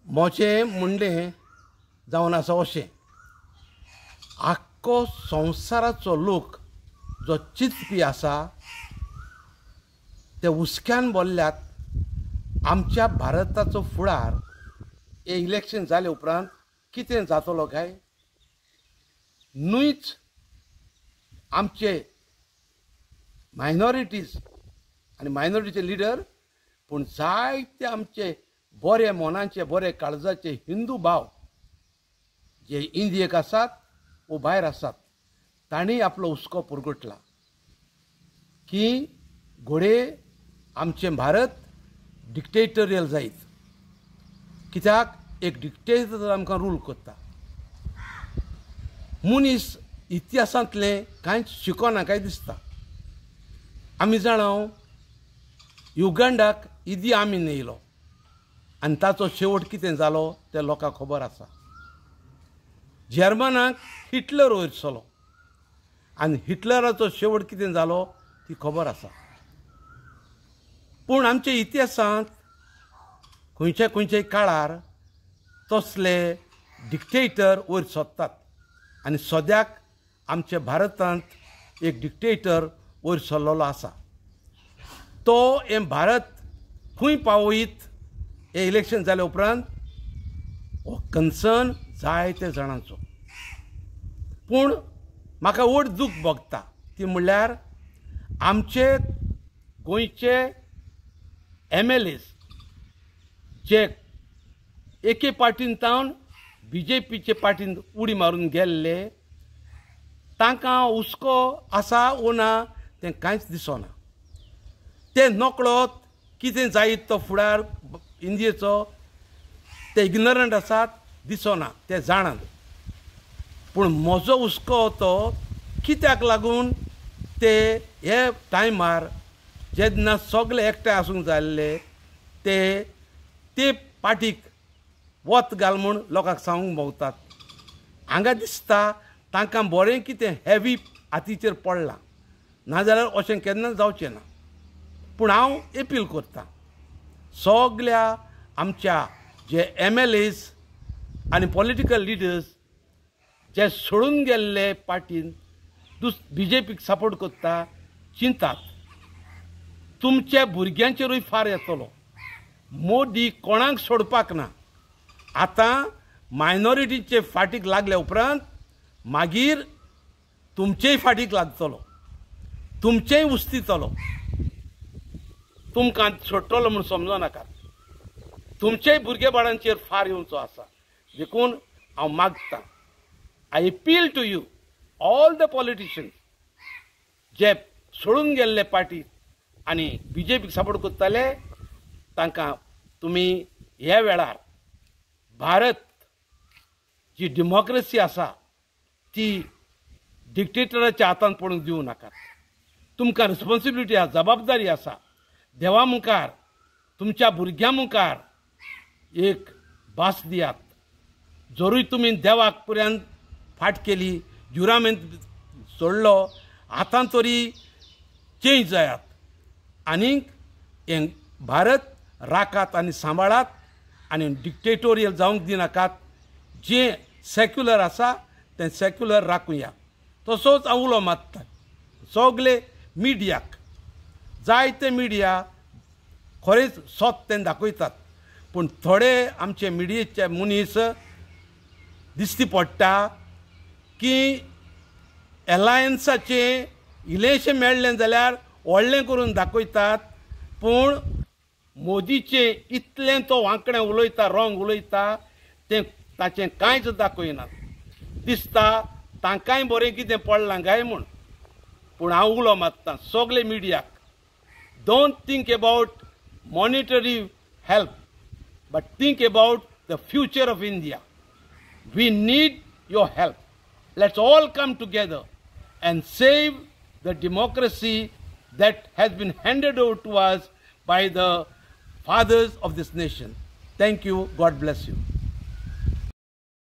मोचें म्हणलें जावन आसा अशें, आख्खो संवसाराचो लोक जो चिंतपी आसा ते हुस्क्यान बोल्ल्यात आमच्या भारताचो फुडार हे इलेक्शन जाले उपरांत कितें जातलो काय. न्हूच आमचे मायनॉरिटीज आनी मायनॉरिटीचे लिडर, पूण जायते आमचे बरे मोनाचे बरे काळजाचे हिंदू भाव जे इंडियेक आसात वो भायर आसात, तांणी आपलो हुस्को पुरगटला की घोडे आमचें भारत डिक्टेटोरियल जायत. कित्याक एक डिक्टेटर आमकां रूल करता. मनीस इतिहासांतलें कांयच शिकोना काय दिसता. आमी जाणाव युगांडाक इदी आमीन येयलो आनी ताचो शेवट कितें जालो तें लोकांक खबर आसा. जर्मनाक हिटलर वयरसलो आनी हिटलराचो शेवट कितें जालो ती खबर आसा. पूण आमच्या इतिहासांत खंयच्या खंयच्याय काळार तसले डिक्टेटर वयर सरतात आनी सद्याक आमच्या भारतांत एक डिक्टेटर वयर सरलेलो आसा. तो हे भारत खंय पावयत हे इलेक्शन जाले उपरांत हो कन्सर्न जायते जाणांचो. पूण म्हाका व्हड दूख भोगता ती म्हणल्यार आमचे गोंयचे MLAs जे एके पार्टीन तावन BJPचे पार्टीन उडी मारून गेल्ले, तांकां हुस्को आसा वो ना तें कांयच दिसना. ते नकळत कितें जायत तो फुडार इंडियेचो ते इग्नोरंट आसात, दिसना, ते जाणात. पूण म्हजो हुस्को तो कित्याक लागून ते हे टायमार जेन्ना सगळे एकठांय आसूंक जाल्ले ते पार्टीक वत घाल म्हूण लोकांक सांगूंक भोंवतात. हांगा दिसता तांकां बरें कितें हेवी हातीचेर पडलां, नाजाल्यार अशें केन्ना जावचें ना. पूण हांव अपील करतां सगळ्या आमच्या जे MLAs आनी पॉलिटिकल लिडर्स जे सोडून गेल्ले पार्टीन BJPक सपोर्ट करता, चिंतात. तुमच्या भुरग्यांचेरूय फार येतलो. मोदी कोणाक सोडपाक ना. आतां मायनॉरिटीचे फाटीक लागले उपरांत मागीर तुमचेय फाटीक लागतलो, तुमचेय उस्तितलो. तुमकां सोडटलो म्हूण समजो नाकात. तुमचेय भुरगे बाळांचेर फार येवचो आसा. देखून हांव मागतां, I appeal to you all the politicians जे सोडून गेल्ले पार्टी आनी BJPक सपोर्ट करताले, तांकां तुमी ह्या वेळार भारत जी डेमोक्रेसी आसा ती डिक्टेटराच्या हातांत पडूंक दिवं नाकात. तुमकां रिस्पॉन्सिबिलिटी आसा, जबाबदारी आसा. देवा मुखार तुमच्या भुरग्यां मुखार एक भास दियात. जरूय तुमी देवाक पर्यंत फाट केली, जुरामेंत सोडलो, आतां तरी चेंज जायात आनीक हें भारत राखात आनी सांबाळात आनी डिक्टेटोरियल जावंक दिनाकात. जें सेक्युलर आसा तें सेक्युलर राखुया. तसोच हांव उलो मारतां सगळे मिडियाक. जायते मिडिया खरेंच सत तें दाखयतात, पूण थोडे आमचे मिडियेचे मनीस दिश्टी पडटा की एलायन्साचें इलेक्शन मेळ्ळें जाल्यार व्हडलें करून दाखयतात, पूण मोदीचें इतलें तो वांकडें उलयता, रॉंग उलयता, तें ताचें कांयच दाखयनात. दिसता तांकांय बरें कितें पडलां काय म्हूण. पूण हांव उलो मारतां सगळे मिडियाक, don't think about monetary help, but think about the future of India. We need your help. Let's all come together and save the democracy that has been handed over to us by the fathers of this nation. Thank you. God bless you.